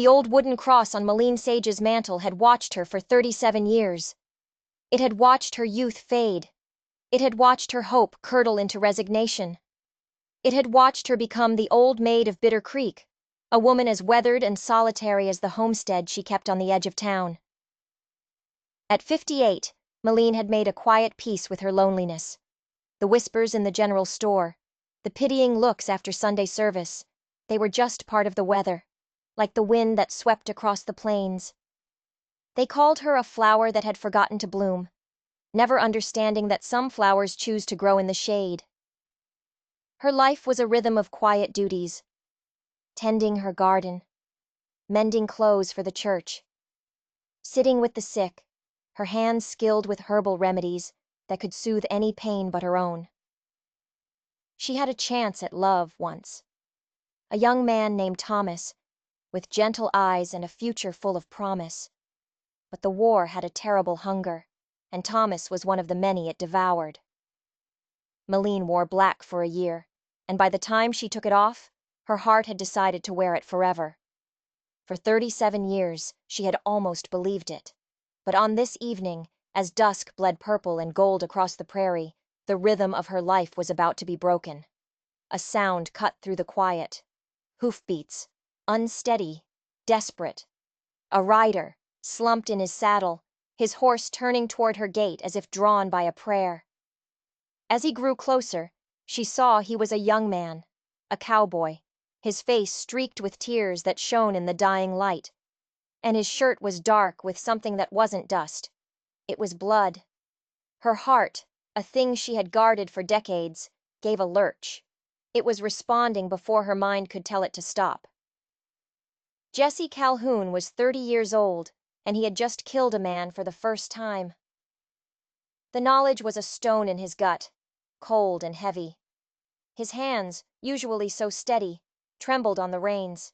The old wooden cross on Malene Sage's mantel had watched her for 37 years. It had watched her youth fade. It had watched her hope curdle into resignation. It had watched her become the old maid of Bitter Creek, a woman as weathered and solitary as the homestead she kept on the edge of town. At 58, Malene had made a quiet peace with her loneliness. The whispers in the general store, the pitying looks after Sunday service, they were just part of the weather, like the wind that swept across the plains. They called her a flower that had forgotten to bloom, never understanding that some flowers choose to grow in the shade. Her life was a rhythm of quiet duties: tending her garden, mending clothes for the church, sitting with the sick, her hands skilled with herbal remedies that could soothe any pain but her own. She had a chance at love once. A young man named Thomas, with gentle eyes and a future full of promise. But the war had a terrible hunger, and Thomas was one of the many it devoured. Malene wore black for a year, and by the time she took it off, her heart had decided to wear it forever. For 37 years, she had almost believed it. But on this evening, as dusk bled purple and gold across the prairie, the rhythm of her life was about to be broken. A sound cut through the quiet. Hoofbeats, unsteady, desperate. A rider, slumped in his saddle, his horse turning toward her gate as if drawn by a prayer. As he grew closer, she saw he was a young man, a cowboy, his face streaked with tears that shone in the dying light. And his shirt was dark with something that wasn't dust. It was blood. Her heart, a thing she had guarded for decades, gave a lurch. It was responding before her mind could tell it to stop. Jesse Calhoun was 30 years old, and he had just killed a man for the first time. The knowledge was a stone in his gut, cold and heavy. His hands, usually so steady, trembled on the reins.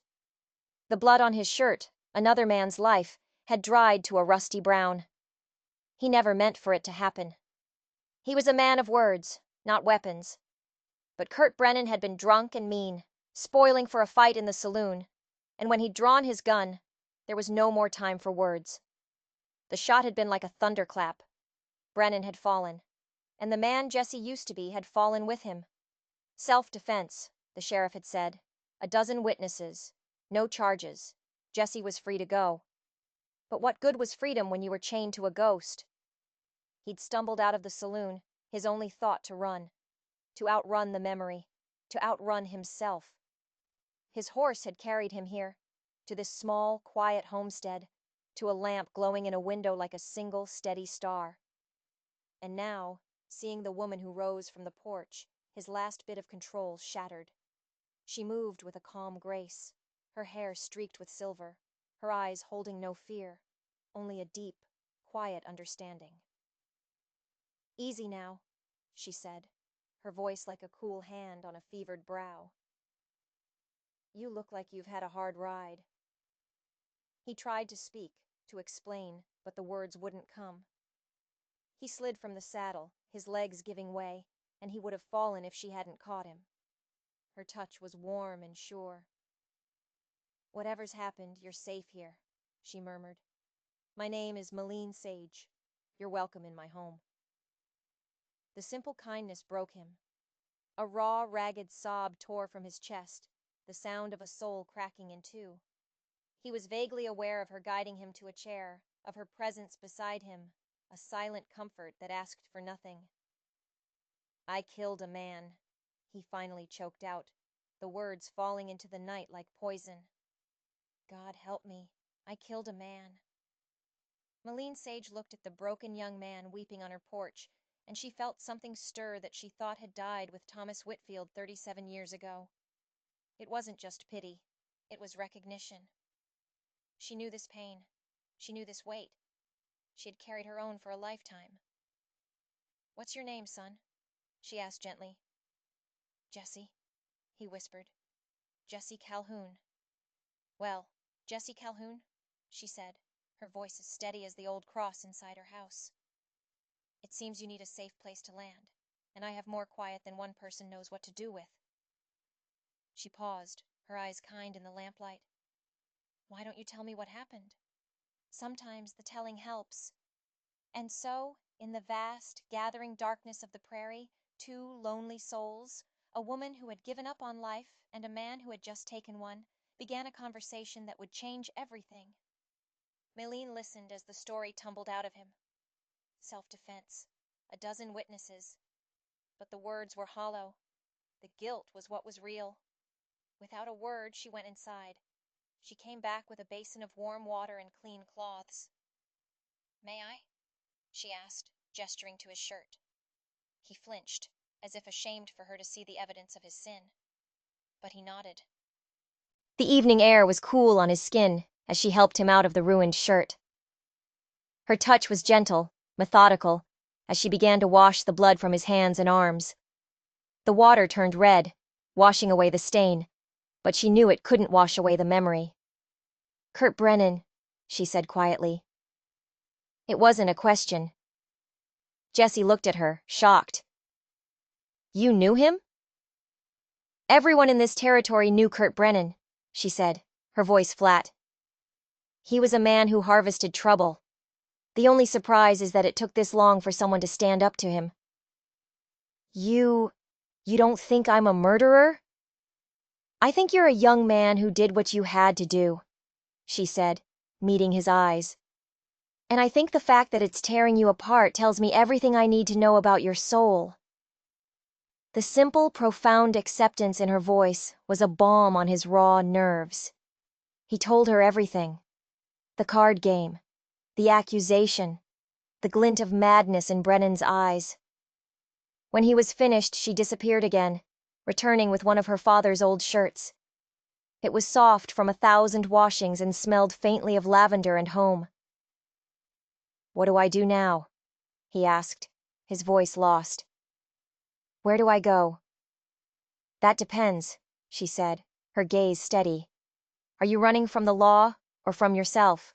The blood on his shirt, another man's life, had dried to a rusty brown. He never meant for it to happen. He was a man of words, not weapons. But Kurt Brennan had been drunk and mean, spoiling for a fight in the saloon, and when he'd drawn his gun, there was no more time for words. The shot had been like a thunderclap. Brennan had fallen, and the man Jesse used to be had fallen with him. Self-defense, the sheriff had said. A dozen witnesses, no charges. Jesse was free to go. But what good was freedom when you were chained to a ghost? He'd stumbled out of the saloon, his only thought to run. To outrun the memory, to outrun himself. His horse had carried him here, to this small, quiet homestead, to a lamp glowing in a window like a single, steady star. And now, seeing the woman who rose from the porch, his last bit of control shattered. She moved with a calm grace, her hair streaked with silver, her eyes holding no fear, only a deep, quiet understanding. "Easy now," she said, her voice like a cool hand on a fevered brow. "You look like you've had a hard ride." He tried to speak, to explain, but the words wouldn't come. He slid from the saddle, his legs giving way, and he would have fallen if she hadn't caught him. Her touch was warm and sure. "Whatever's happened, you're safe here," she murmured. "My name is Malene Sage. You're welcome in my home." The simple kindness broke him. A raw, ragged sob tore from his chest, the sound of a soul cracking in two. He was vaguely aware of her guiding him to a chair, of her presence beside him, a silent comfort that asked for nothing. "I killed a man," he finally choked out, the words falling into the night like poison. "God help me, I killed a man." Malene Sage looked at the broken young man weeping on her porch, and she felt something stir that she thought had died with Thomas Whitfield 37 years ago. It wasn't just pity, it was recognition. She knew this pain. She knew this weight. She had carried her own for a lifetime. "What's your name, son?" she asked gently. "Jesse," he whispered. "Jesse Calhoun." "Well, Jesse Calhoun," she said, her voice as steady as the old cross inside her house. "It seems you need a safe place to land, and I have more quiet than one person knows what to do with." She paused, her eyes kind in the lamplight. Why don't you tell me what happened? Sometimes the telling helps. And so, in the vast, gathering darkness of the prairie, two lonely souls, a woman who had given up on life and a man who had just taken one, began a conversation that would change everything. Maylene listened as the story tumbled out of him. Self-defense, a dozen witnesses. But the words were hollow. The guilt was what was real. Without a word, she went inside. She came back with a basin of warm water and clean cloths. "May I?" she asked, gesturing to his shirt. He flinched, as if ashamed for her to see the evidence of his sin. But he nodded. The evening air was cool on his skin as she helped him out of the ruined shirt. Her touch was gentle, methodical, as she began to wash the blood from his hands and arms. The water turned red, washing away the stain, but she knew it couldn't wash away the memory. "Kurt Brennan," she said quietly. It wasn't a question. Jesse looked at her, shocked. "You knew him?" "Everyone in this territory knew Kurt Brennan," she said, her voice flat. "He was a man who harvested trouble. The only surprise is that it took this long for someone to stand up to him." You don't think I'm a murderer?" "I think you're a young man who did what you had to do," she said, meeting his eyes. "And I think the fact that it's tearing you apart tells me everything I need to know about your soul." The simple, profound acceptance in her voice was a balm on his raw nerves. He told her everything. The card game, the accusation, the glint of madness in Brennan's eyes. When he was finished, she disappeared again, returning with one of her father's old shirts. It was soft from 1,000 washings and smelled faintly of lavender and home. "What do I do now?" he asked, his voice lost. "Where do I go?" "That depends," she said, her gaze steady. "Are you running from the law or from yourself?"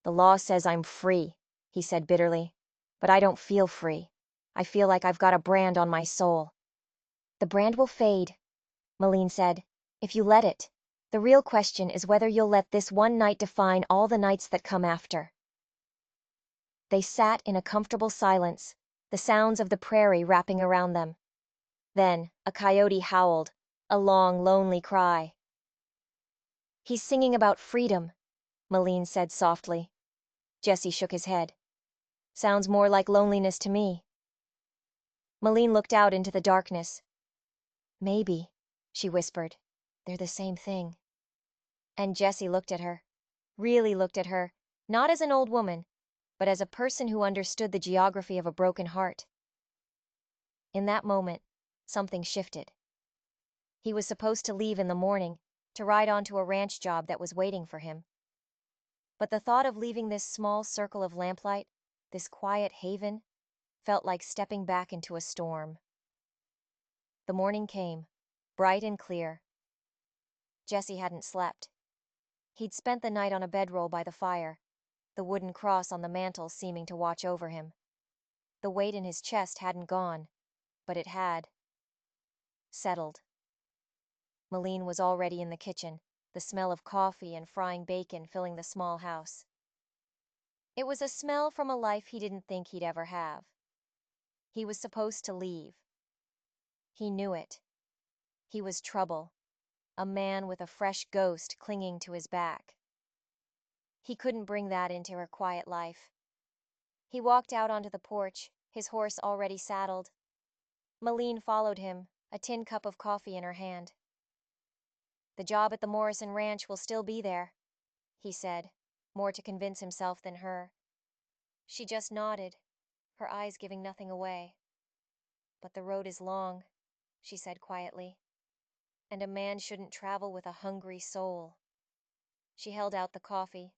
"The law says I'm free," he said bitterly, "but I don't feel free. I feel like I've got a brand on my soul." "The brand will fade," Maylene said, "if you let it. The real question is whether you'll let this one night define all the nights that come after." They sat in a comfortable silence, the sounds of the prairie wrapping around them. Then a coyote howled, a long, lonely cry. "He's singing about freedom," Maylene said softly. Jesse shook his head. "Sounds more like loneliness to me." Maylene looked out into the darkness. "Maybe," she whispered, "they're the same thing." And Jesse looked at her, really looked at her, not as an old woman, but as a person who understood the geography of a broken heart. In that moment, something shifted. He was supposed to leave in the morning, to ride onto a ranch job that was waiting for him. But the thought of leaving this small circle of lamplight, this quiet haven, felt like stepping back into a storm. The morning came, bright and clear. Jesse hadn't slept. He'd spent the night on a bedroll by the fire, the wooden cross on the mantel seeming to watch over him. The weight in his chest hadn't gone, but it had settled. Maylene was already in the kitchen, the smell of coffee and frying bacon filling the small house. It was a smell from a life he didn't think he'd ever have. He was supposed to leave. He knew it. He was trouble, a man with a fresh ghost clinging to his back. He couldn't bring that into her quiet life. He walked out onto the porch, his horse already saddled. Maylene followed him, a tin cup of coffee in her hand. "The job at the Morrison Ranch will still be there," he said, more to convince himself than her. She just nodded, her eyes giving nothing away. "But the road is long," she said quietly, "and a man shouldn't travel with a hungry soul." She held out the coffee.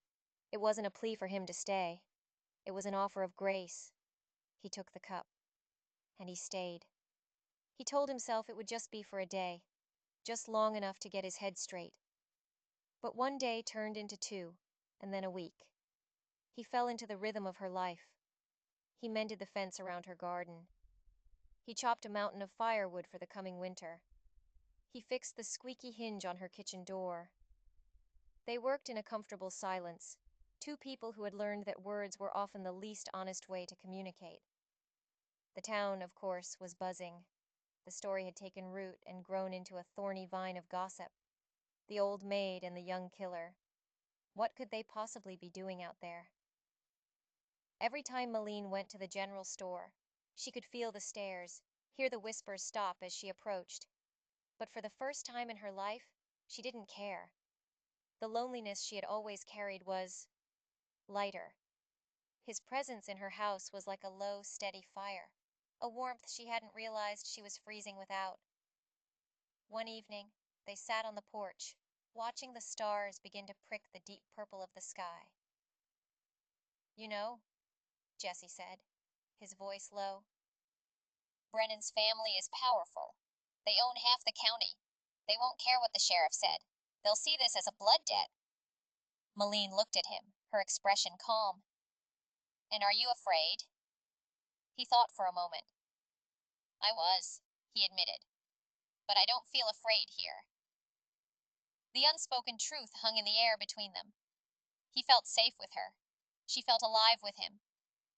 It wasn't a plea for him to stay. It was an offer of grace. He took the cup. And he stayed. He told himself it would just be for a day, just long enough to get his head straight. But one day turned into 2, and then a week. He fell into the rhythm of her life. He mended the fence around her garden. He chopped a mountain of firewood for the coming winter. He fixed the squeaky hinge on her kitchen door. They worked in a comfortable silence, two people who had learned that words were often the least honest way to communicate. The town, of course, was buzzing. The story had taken root and grown into a thorny vine of gossip. The old maid and the young killer. What could they possibly be doing out there? Every time Malene went to the general store, she could feel the stares, hear the whispers stop as she approached. But for the first time in her life, she didn't care. The loneliness she had always carried was lighter. His presence in her house was like a low, steady fire, a warmth she hadn't realized she was freezing without. One evening, they sat on the porch, watching the stars begin to prick the deep purple of the sky. "You know," Jesse said, his voice low, "Brennan's family is powerful. They own half the county. They won't care what the sheriff said. They'll see this as a blood debt." Malene looked at him, her expression calm. "And are you afraid?" He thought for a moment. "I was," he admitted, "but I don't feel afraid here." The unspoken truth hung in the air between them. He felt safe with her. She felt alive with him.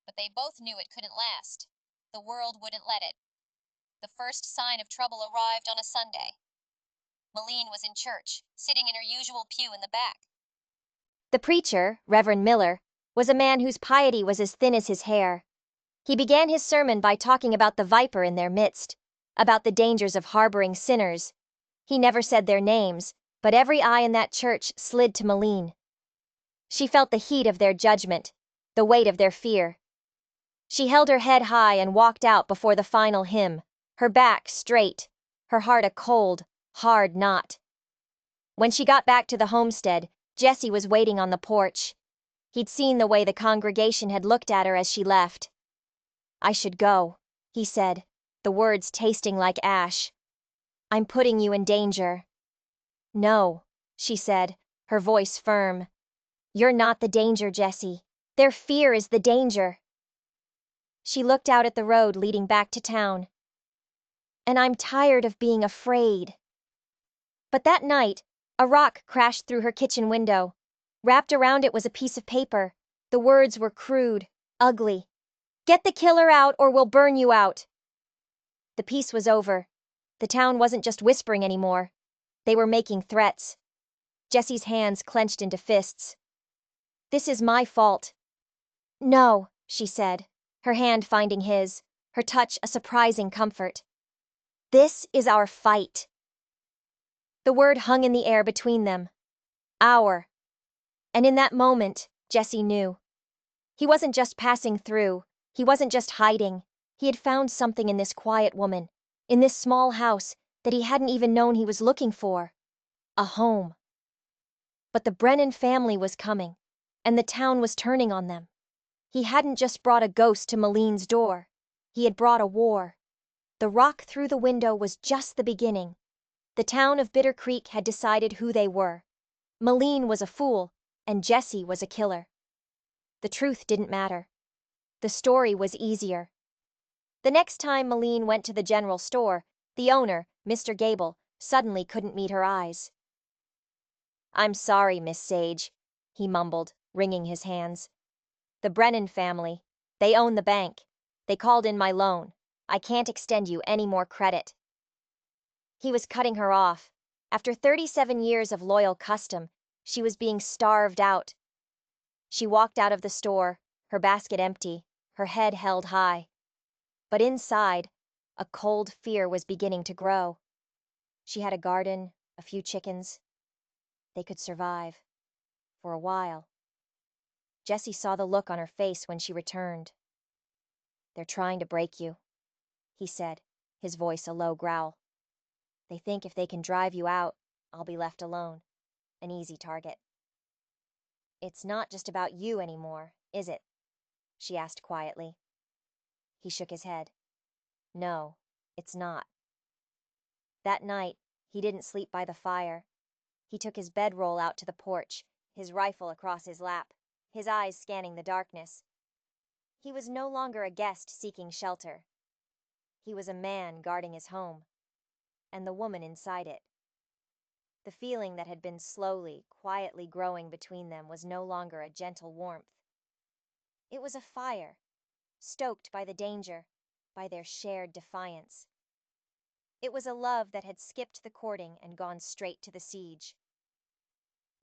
But they both knew it couldn't last. The world wouldn't let it. The first sign of trouble arrived on a Sunday. Malene was in church, sitting in her usual pew in the back. The preacher, Reverend Miller, was a man whose piety was as thin as his hair. He began his sermon by talking about the viper in their midst, about the dangers of harboring sinners. He never said their names, but every eye in that church slid to Malene. She felt the heat of their judgment, the weight of their fear. She held her head high and walked out before the final hymn, her back straight, her heart a cold, hard knot. When she got back to the homestead, Jesse was waiting on the porch. He'd seen the way the congregation had looked at her as she left. "I should go," he said, the words tasting like ash. "I'm putting you in danger." "No," she said, her voice firm. "You're not the danger, Jesse. Their fear is the danger." She looked out at the road leading back to town. "And I'm tired of being afraid." But that night, a rock crashed through her kitchen window. Wrapped around it was a piece of paper. The words were crude, ugly. "Get the killer out or we'll burn you out." The piece was over. The town wasn't just whispering anymore. They were making threats. Jesse's hands clenched into fists. "This is my fault." "No," she said, her hand finding his, her touch a surprising comfort. "This is our fight." The word hung in the air between them. Our. And in that moment, Jesse knew. He wasn't just passing through. He wasn't just hiding. He had found something in this quiet woman, in this small house, that he hadn't even known he was looking for. A home. But the Brennan family was coming, and the town was turning on them. He hadn't just brought a ghost to Malene's door. He had brought a war. The rock through the window was just the beginning. The town of Bitter Creek had decided who they were. Malene was a fool, and Jesse was a killer. The truth didn't matter. The story was easier. The next time Malene went to the general store, the owner, Mr. Gable, suddenly couldn't meet her eyes. "I'm sorry, Miss Sage," he mumbled, wringing his hands. "The Brennan family. They own the bank. They called in my loan. I can't extend you any more credit." He was cutting her off. After 37 years of loyal custom, she was being starved out. She walked out of the store, her basket empty, her head held high. But inside, a cold fear was beginning to grow. She had a garden, a few chickens. They could survive. For a while. Jesse saw the look on her face when she returned. "They're trying to break you," he said, his voice a low growl. "They think if they can drive you out, I'll be left alone. An easy target." "It's not just about you anymore, is it?" she asked quietly. He shook his head. "No, it's not." That night, he didn't sleep by the fire. He took his bedroll out to the porch, his rifle across his lap, his eyes scanning the darkness. He was no longer a guest seeking shelter. He was a man guarding his home, and the woman inside it. The feeling that had been slowly, quietly growing between them was no longer a gentle warmth. It was a fire, stoked by the danger, by their shared defiance. It was a love that had skipped the courting and gone straight to the siege.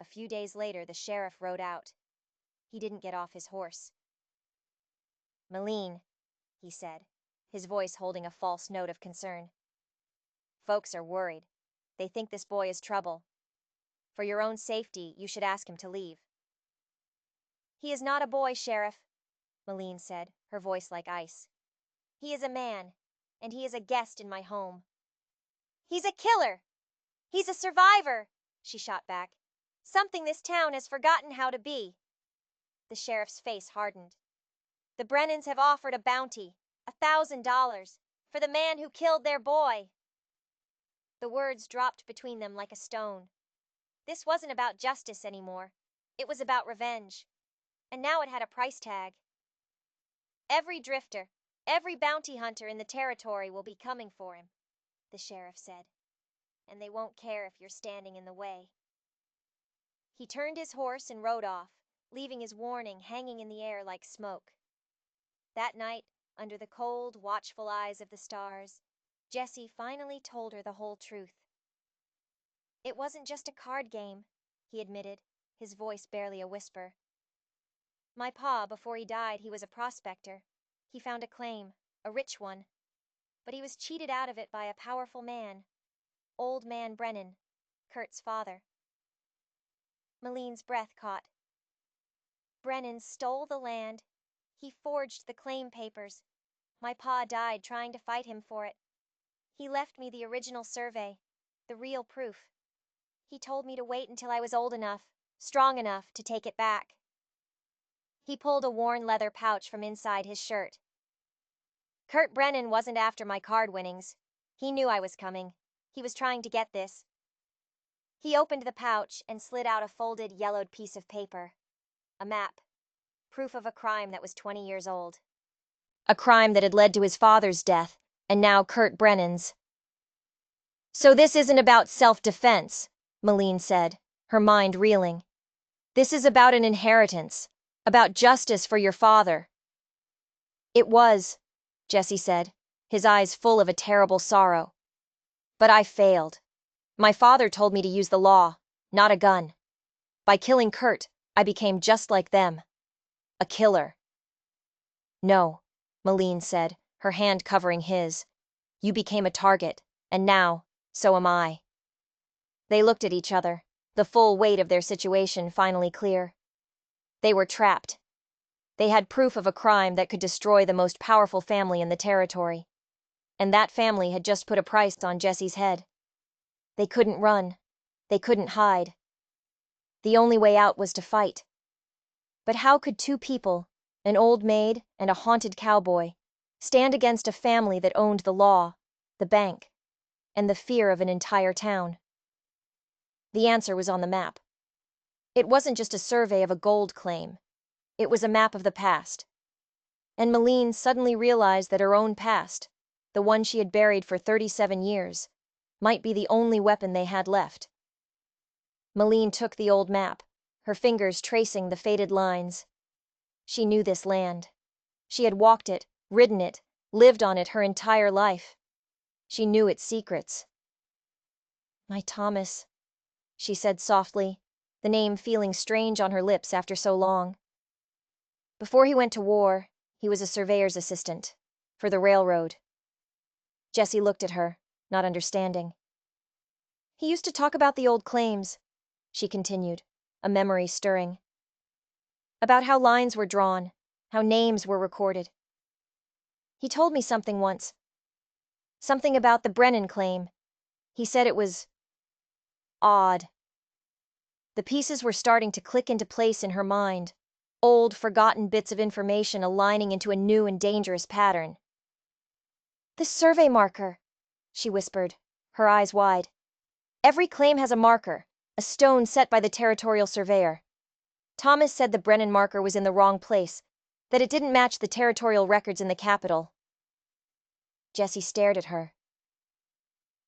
A few days later, the sheriff rode out. He didn't get off his horse. "Maline," he said, his voice holding a false note of concern. "Folks are worried. They think this boy is trouble. For your own safety, you should ask him to leave." "He is not a boy, Sheriff," Maline said, her voice like ice. "He is a man, and he is a guest in my home." "He's a killer! He's a survivor!" she shot back. "Something this town has forgotten how to be." The sheriff's face hardened. "The Brennans have offered a bounty, $1,000, for the man who killed their boy." The words dropped between them like a stone. This wasn't about justice anymore. It was about revenge. And now it had a price tag. "Every drifter, every bounty hunter in the territory will be coming for him," the sheriff said. "And they won't care if you're standing in the way." He turned his horse and rode off, leaving his warning hanging in the air like smoke. That night, under the cold, watchful eyes of the stars, Jesse finally told her the whole truth. "It wasn't just a card game," he admitted, his voice barely a whisper. "My pa, before he died, he was a prospector. He found a claim, a rich one. But he was cheated out of it by a powerful man, Old Man Brennan, Kurt's father." Maline's breath caught. "Brennan stole the land. He forged the claim papers. My pa died trying to fight him for it. He left me the original survey, the real proof. He told me to wait until I was old enough, strong enough to take it back." He pulled a worn leather pouch from inside his shirt. "Kurt Brennan wasn't after my card winnings. He knew I was coming. He was trying to get this." He opened the pouch and slid out a folded, yellowed piece of paper. A map. Proof of a crime that was 20 years old. A crime that had led to his father's death, and now Kurt Brennan's. "So this isn't about self-defense," Maline said, her mind reeling. "This is about an inheritance, about justice for your father." "It was," Jesse said, his eyes full of a terrible sorrow. "But I failed. My father told me to use the law, not a gun. By killing Kurt, I became just like them. A killer." "No," Maline said, her hand covering his. "You became a target, and now, so am I." They looked at each other, the full weight of their situation finally clear. They were trapped. They had proof of a crime that could destroy the most powerful family in the territory. And that family had just put a price on Jesse's head. They couldn't run. They couldn't hide. The only way out was to fight. But how could two people, an old maid and a haunted cowboy, stand against a family that owned the law, the bank, and the fear of an entire town? The answer was on the map. It wasn't just a survey of a gold claim. It was a map of the past. And Maline suddenly realized that her own past, the one she had buried for 37 years, might be the only weapon they had left. Maline took the old map, her fingers tracing the faded lines. She knew this land. She had walked it, ridden it, lived on it her entire life. She knew its secrets. "My Thomas," she said softly, the name feeling strange on her lips after so long. "Before he went to war, he was a surveyor's assistant, for the railroad." Jesse looked at her, not understanding. "He used to talk about the old claims," she continued, a memory stirring. "About how lines were drawn, how names were recorded. He told me something once. Something about the Brennan claim. He said it was odd." The pieces were starting to click into place in her mind, old, forgotten bits of information aligning into a new and dangerous pattern. "The survey marker," she whispered, her eyes wide. "Every claim has a marker, a stone set by the territorial surveyor. Thomas said the Brennan marker was in the wrong place, that it didn't match the territorial records in the capital." Jesse stared at her.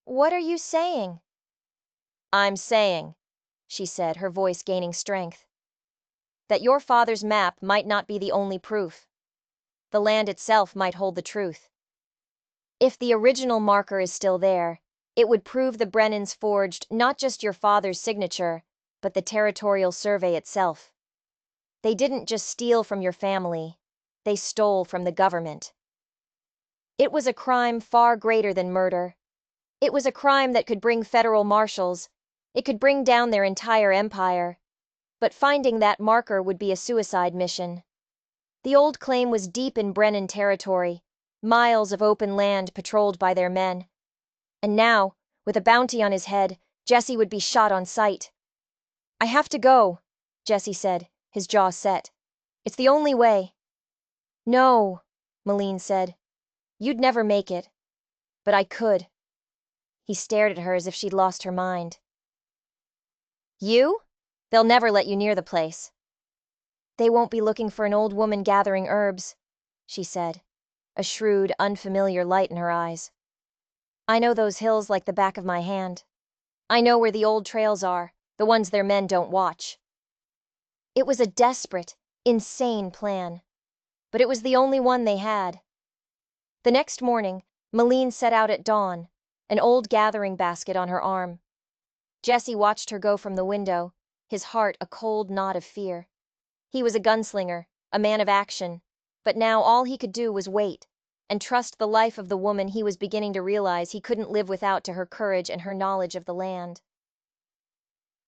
"What are you saying?" I'm saying," she said, her voice gaining strength, "that your father's map might not be the only proof. The land itself might hold the truth. If the original marker is still there, it would prove the Brennans forged not just your father's signature, but the territorial survey itself. They didn't just steal from your family, they stole from the government. It was a crime far greater than murder. It was a crime that could bring federal marshals. It could bring down their entire empire. But finding that marker would be a suicide mission. The old claim was deep in Brennan territory, miles of open land patrolled by their men. And now, with a bounty on his head, Jesse would be shot on sight. "I have to go," Jesse said, his jaw set. "It's the only way." "No," Malene said. "You'd never make it. But I could." He stared at her as if she'd lost her mind. "You? They'll never let you near the place." "They won't be looking for an old woman gathering herbs," she said, a shrewd, unfamiliar light in her eyes. "I know those hills like the back of my hand. I know where the old trails are, the ones their men don't watch." It was a desperate, insane plan. But it was the only one they had. The next morning, Malene set out at dawn, an old gathering basket on her arm. Jesse watched her go from the window, his heart a cold knot of fear. He was a gunslinger, a man of action, but now all he could do was wait, and trust the life of the woman he was beginning to realize he couldn't live without to her courage and her knowledge of the land.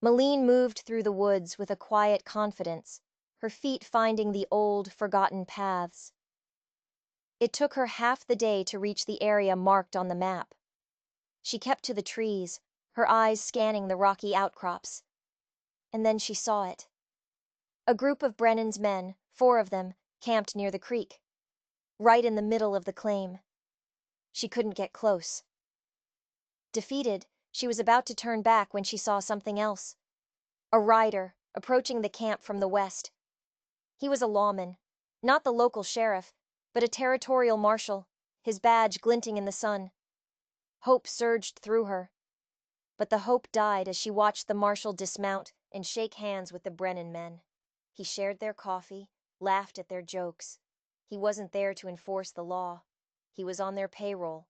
Malene moved through the woods with a quiet confidence, her feet finding the old, forgotten paths. It took her half the day to reach the area marked on the map. She kept to the trees, her eyes scanning the rocky outcrops. And then she saw it. A group of Brennan's men, 4 of them, camped near the creek, right in the middle of the claim. She couldn't get close. Defeated, she was about to turn back when she saw something else. A rider, approaching the camp from the west. He was a lawman, not the local sheriff, but a territorial marshal, his badge glinting in the sun. Hope surged through her. But the hope died as she watched the marshal dismount and shake hands with the Brennan men. He shared their coffee, laughed at their jokes. He wasn't there to enforce the law. He was on their payroll.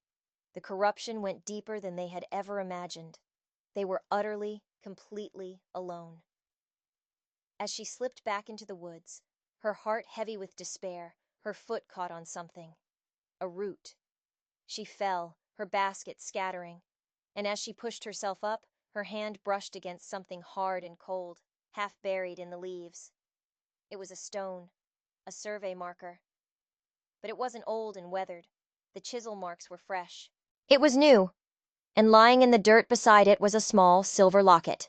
The corruption went deeper than they had ever imagined. They were utterly, completely alone. As she slipped back into the woods, her heart heavy with despair, her foot caught on something. A root. She fell, her basket scattering, and as she pushed herself up, her hand brushed against something hard and cold, half buried in the leaves. It was a stone, a survey marker. But it wasn't old and weathered. The chisel marks were fresh. It was new, and lying in the dirt beside it was a small silver locket.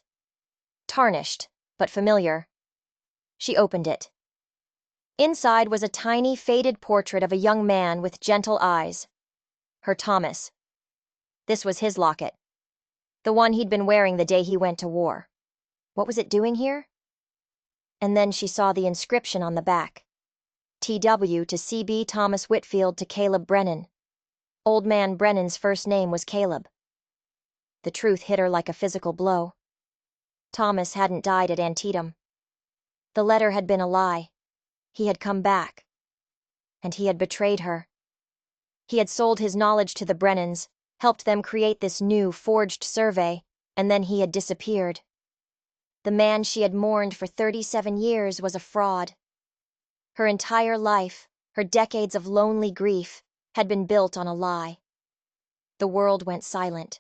Tarnished, but familiar. She opened it. Inside was a tiny, faded portrait of a young man with gentle eyes. Her Thomas. This was his locket. The one he'd been wearing the day he went to war. What was it doing here? And then she saw the inscription on the back. TW to CB Thomas Whitfield to Caleb Brennan. Old man Brennan's first name was Caleb. The truth hit her like a physical blow. Thomas hadn't died at Antietam. The letter had been a lie. He had come back. And he had betrayed her. He had sold his knowledge to the Brennans, helped them create this new, forged survey, and then he had disappeared. The man she had mourned for 37 years was a fraud. Her entire life, her decades of lonely grief, had been built on a lie. The world went silent.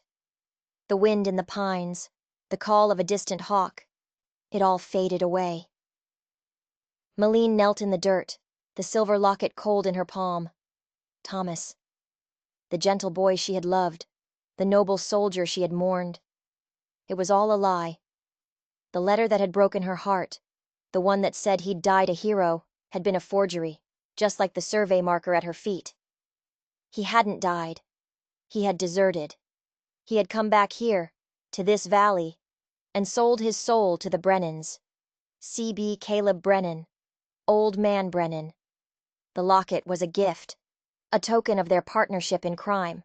The wind in the pines, the call of a distant hawk, it all faded away. Malene knelt in the dirt, the silver locket cold in her palm. Thomas. The gentle boy she had loved, the noble soldier she had mourned. It was all a lie. The letter that had broken her heart, the one that said he'd died a hero, had been a forgery, just like the survey marker at her feet. He hadn't died. He had deserted. He had come back here, to this valley, and sold his soul to the Brennans. CB Caleb Brennan. Old man Brennan. The locket was a gift, a token of their partnership in crime.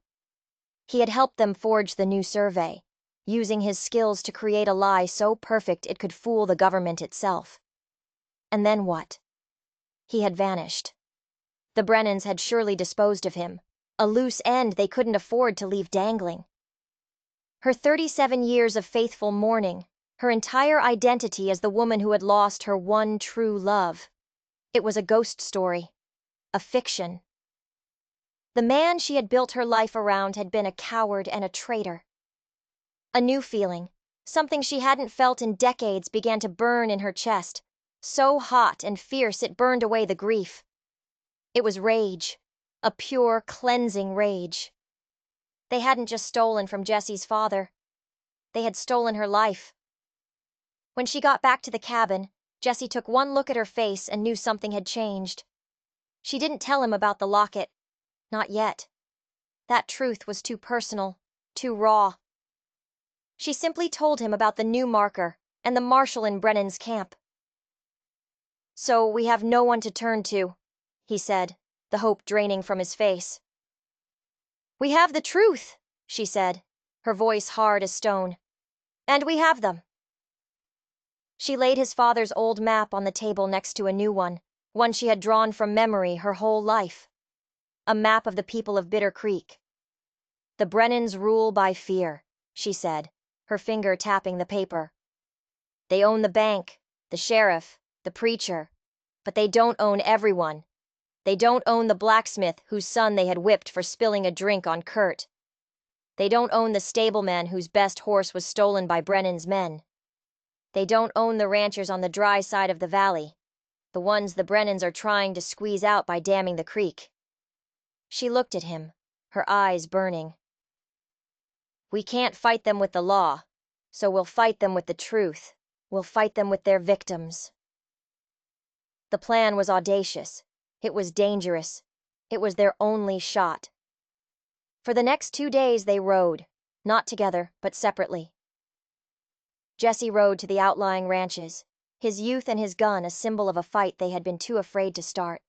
He had helped them forge the new survey. using his skills to create a lie so perfect it could fool the government itself. And then what? He had vanished. The Brennans had surely disposed of him, a loose end they couldn't afford to leave dangling. Her 37 years of faithful mourning, her entire identity as the woman who had lost her one true love. It was a ghost story, a fiction. The man she had built her life around had been a coward and a traitor. A new feeling, something she hadn't felt in decades, began to burn in her chest, so hot and fierce it burned away the grief. It was rage, a pure, cleansing rage. They hadn't just stolen from Jesse's father. They had stolen her life. When she got back to the cabin, Jesse took one look at her face and knew something had changed. She didn't tell him about the locket. Not yet. That truth was too personal, too raw. She simply told him about the new marker and the marshal in Brennan's camp. "So we have no one to turn to," he said, the hope draining from his face. "We have the truth," she said, her voice hard as stone. "And we have them." She laid his father's old map on the table next to a new one she had drawn from memory her whole life. A map of the people of Bitter Creek. "The Brennans rule by fear," she said, her finger tapping the paper. "They own the bank, the sheriff, the preacher, but they don't own everyone. They don't own the blacksmith whose son they had whipped for spilling a drink on Kurt. They don't own the stableman whose best horse was stolen by Brennan's men. They don't own the ranchers on the dry side of the valley, the ones the Brennans are trying to squeeze out by damming the creek." She looked at him, her eyes burning. "We can't fight them with the law, so we'll fight them with the truth. We'll fight them with their victims." The plan was audacious. It was dangerous. It was their only shot. For the next 2 days they rode, not together, but separately. Jesse rode to the outlying ranches, his youth and his gun a symbol of a fight they had been too afraid to start.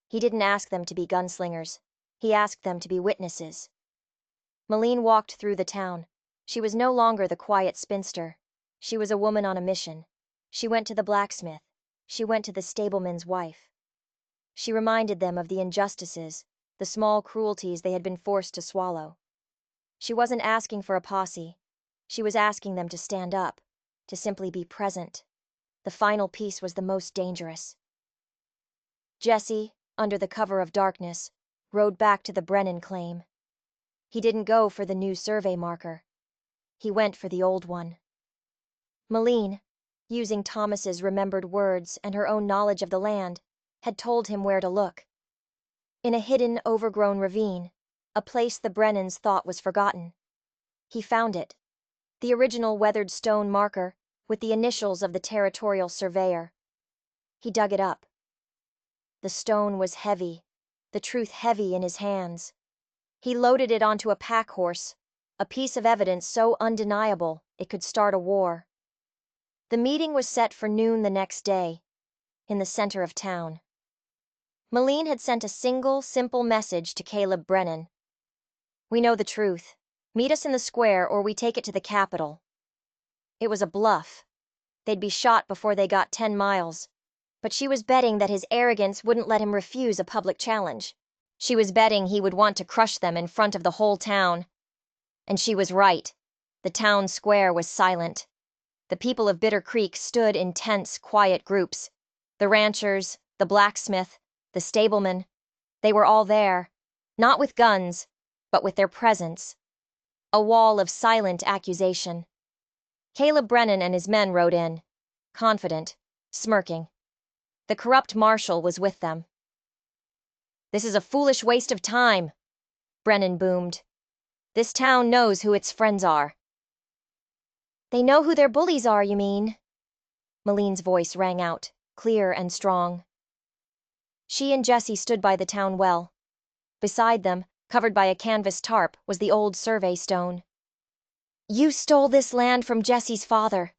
He didn't ask them to be gunslingers. He asked them to be witnesses. Malene walked through the town. She was no longer the quiet spinster. She was a woman on a mission. She went to the blacksmith. She went to the stableman's wife. She reminded them of the injustices, the small cruelties they had been forced to swallow. She wasn't asking for a posse. She was asking them to stand up, to simply be present. The final piece was the most dangerous. Jesse, under the cover of darkness, rode back to the Brennan claim. He didn't go for the new survey marker. He went for the old one. Malene, using Thomas's remembered words and her own knowledge of the land, had told him where to look. In a hidden, overgrown ravine, a place the Brennans thought was forgotten. He found it. The original weathered stone marker, with the initials of the territorial surveyor. He dug it up. The stone was heavy, the truth heavy in his hands. He loaded it onto a pack horse, a piece of evidence so undeniable it could start a war. The meeting was set for noon the next day, in the center of town. Malene had sent a single, simple message to Caleb Brennan. "We know the truth. Meet us in the square or we take it to the Capitol." It was a bluff. They'd be shot before they got 10 miles. But she was betting that his arrogance wouldn't let him refuse a public challenge. She was betting he would want to crush them in front of the whole town. And she was right. The town square was silent. The people of Bitter Creek stood in tense, quiet groups. The ranchers, the blacksmith, the stableman. They were all there, not with guns, but with their presence. A wall of silent accusation. Caleb Brennan and his men rode in, confident, smirking. The corrupt marshal was with them. "This is a foolish waste of time," Brennan boomed. "This town knows who its friends are." "They know who their bullies are, you mean?" Malene's voice rang out, clear and strong. She and Jesse stood by the town well. Beside them, covered by a canvas tarp, was the old survey stone. "You stole this land from Jesse's father,"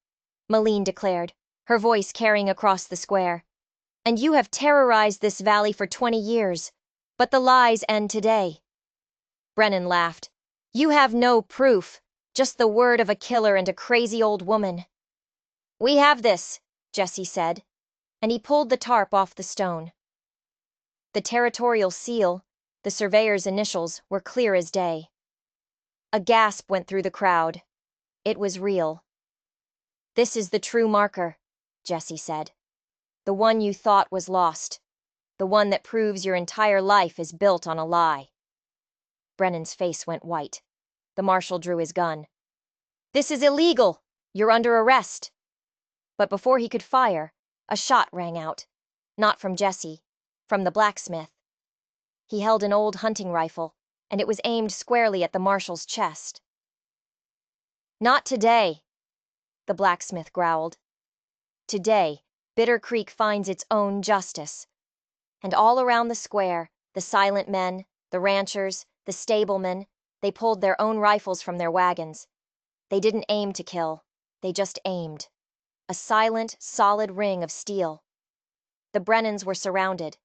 Malene declared, her voice carrying across the square. "And you have terrorized this valley for 20 years. But the lies end today." Brennan laughed. "You have no proof. Just the word of a killer and a crazy old woman. "We have this," Jesse said, and he pulled the tarp off the stone. The territorial seal, the surveyor's initials, were clear as day. A gasp went through the crowd. It was real. "This is the true marker," Jesse said. "The one you thought was lost. The one that proves your entire life is built on a lie." Brennan's face went white. The marshal drew his gun. "This is illegal! You're under arrest!" But before he could fire, a shot rang out. Not from Jesse, from the blacksmith. He held an old hunting rifle, and it was aimed squarely at the marshal's chest. "Not today," the blacksmith growled. "Today, Bitter Creek finds its own justice." And all around the square, the silent men, the ranchers, the stablemen, they pulled their own rifles from their wagons. They didn't aim to kill, they just aimed. A silent, solid ring of steel. The Brennans were surrounded.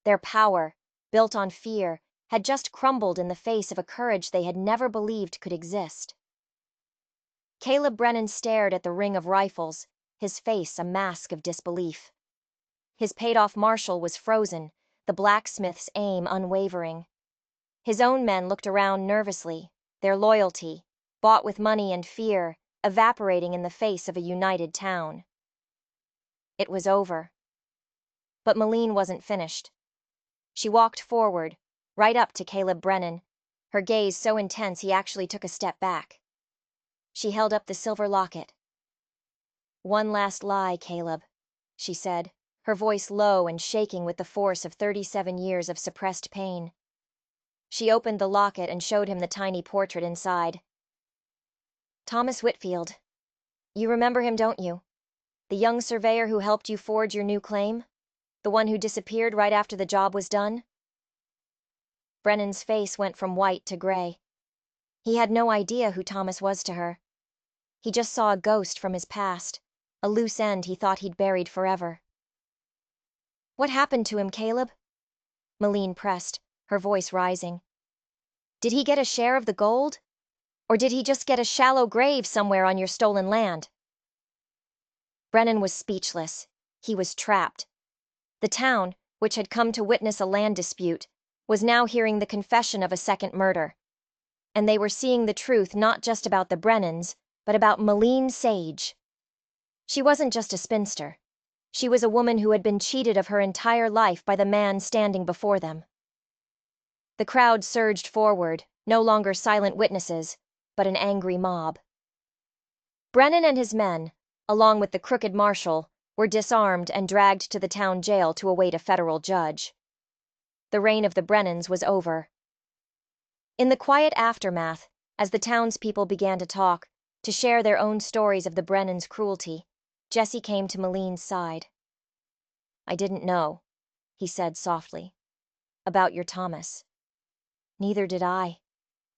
Their power, built on fear, had just crumbled in the face of a courage they had never believed could exist. Caleb Brennan stared at the ring of rifles, his face a mask of disbelief. His paid-off marshal was frozen, the blacksmith's aim unwavering. His own men looked around nervously, their loyalty, bought with money and fear, evaporating in the face of a united town. It was over. But Malene wasn't finished. She walked forward, right up to Caleb Brennan, her gaze so intense he actually took a step back. She held up the silver locket. "One last lie, Caleb," she said, her voice low and shaking with the force of 37 years of suppressed pain. She opened the locket and showed him the tiny portrait inside. "Thomas Whitfield. You remember him, don't you? The young surveyor who helped you forge your new claim? The one who disappeared right after the job was done?" Brennan's face went from white to gray. He had no idea who Thomas was to her. He just saw a ghost from his past, a loose end he thought he'd buried forever. "What happened to him, Caleb?" Malene pressed, her voice rising. "Did he get a share of the gold? Or did he just get a shallow grave somewhere on your stolen land?" Brennan was speechless. He was trapped. The town, which had come to witness a land dispute, was now hearing the confession of a second murder. And they were seeing the truth not just about the Brennans, but about Malene Sage. She wasn't just a spinster. She was a woman who had been cheated of her entire life by the man standing before them. The crowd surged forward, no longer silent witnesses, but an angry mob. Brennan and his men, along with the crooked marshal, were disarmed and dragged to the town jail to await a federal judge. The reign of the Brennans was over. In the quiet aftermath, as the townspeople began to talk, to share their own stories of the Brennans' cruelty, Jesse came to Malene's side. "I didn't know," he said softly, "about your Thomas." "Neither did I,"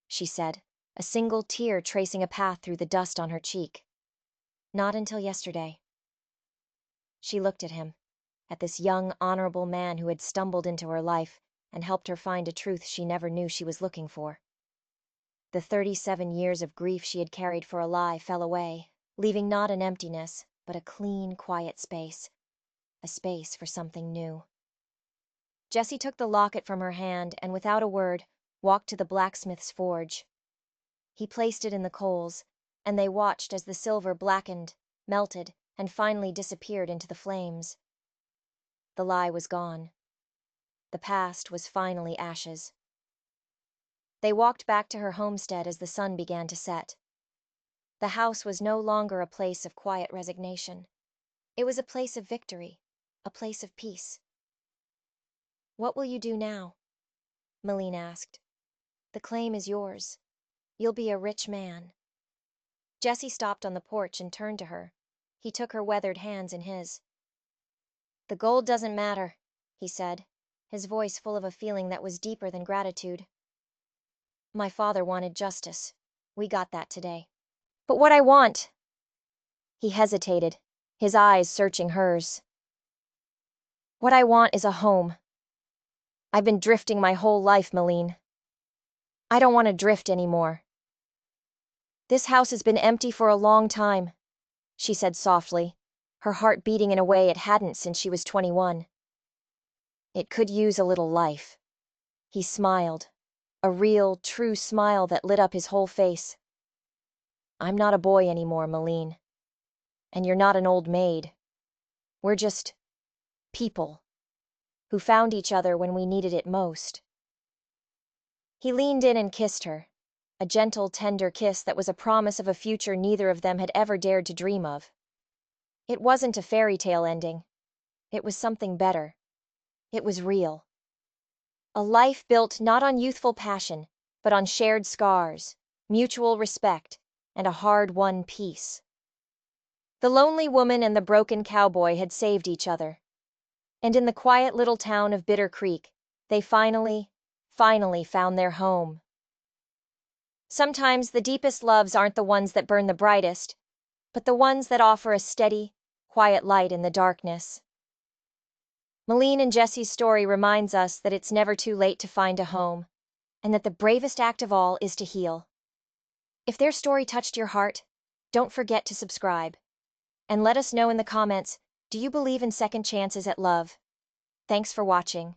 she said, a single tear tracing a path through the dust on her cheek. "Not until yesterday." She looked at him, at this young, honorable man who had stumbled into her life and helped her find a truth she never knew she was looking for. The 37 years of grief she had carried for a lie fell away, leaving not an emptiness, but a clean, quiet space. A space for something new. Jesse took the locket from her hand and without a word, walked to the blacksmith's forge. He placed it in the coals, and they watched as the silver blackened, melted, and finally disappeared into the flames. The lie was gone. The past was finally ashes. They walked back to her homestead as the sun began to set. The house was no longer a place of quiet resignation. It was a place of victory, a place of peace. "What will you do now?" Malene asked. "The claim is yours. You'll be a rich man." Jesse stopped on the porch and turned to her. He took her weathered hands in his. "The gold doesn't matter," he said, his voice full of a feeling that was deeper than gratitude. "My father wanted justice. We got that today. But what I want—" He hesitated, his eyes searching hers. "What I want is a home. I've been drifting my whole life, Malene. I don't want to drift anymore." This house has been empty for a long time, she said softly, her heart beating in a way it hadn't since she was 21. It could use a little life. He smiled, a real, true smile that lit up his whole face. I'm not a boy anymore, Malene. And you're not an old maid. We're just people who found each other when we needed it most. He leaned in and kissed her, a gentle, tender kiss that was a promise of a future neither of them had ever dared to dream of. It wasn't a fairy tale ending. It was something better. It was real. A life built not on youthful passion, but on shared scars, mutual respect, and a hard-won peace. The lonely woman and the broken cowboy had saved each other. And in the quiet little town of Bitter Creek, they finally found their home. Sometimes the deepest loves aren't the ones that burn the brightest, but the ones that offer a steady, quiet light in the darkness. Malene and Jesse's story reminds us that it's never too late to find a home, and that the bravest act of all is to heal. If their story touched your heart, don't forget to subscribe. And let us know in the comments, do you believe in second chances at love? Thanks for watching.